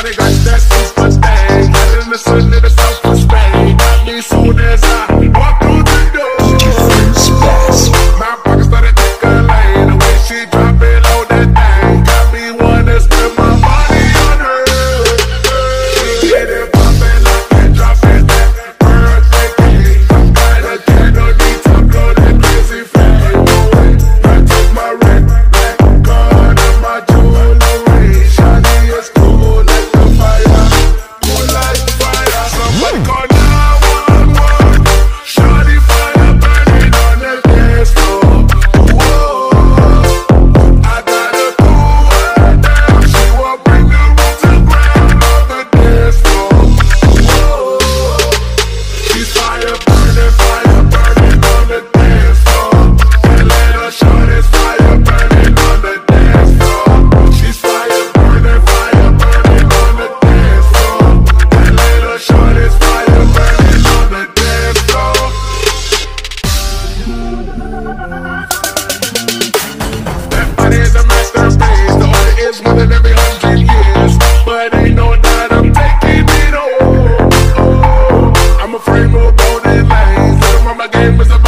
Shawty got that super thing, hot in the sun in the south of Spain. Got me soon as I walk through the door. My pocket started tickling, the way she drop it low that thing got me wanna spend my money on her. She get it poppin' like it, drop it that birthday cake. I'm got a candle, need to go that crazy flame. I took my red black card and my jewelry. Shawty is cool like the fire, cool like fire. Somebody call 911. Shawty fire burning on the dance floor. Whoa, I gotta cool her down. She won't bring the room to ground on the dance floor. Whoa, she's fire burning on the dance floor. Atlanta shawty's fire burning on the dance floor. She's fire burning on the dance floor. Atlanta shawty's fire burning on the dance floor. That body is a masterpiece. The order is more than every 100 years. But ain't no doubt I'm taking it all. I'm a frame of golden lanes. Little mama game is a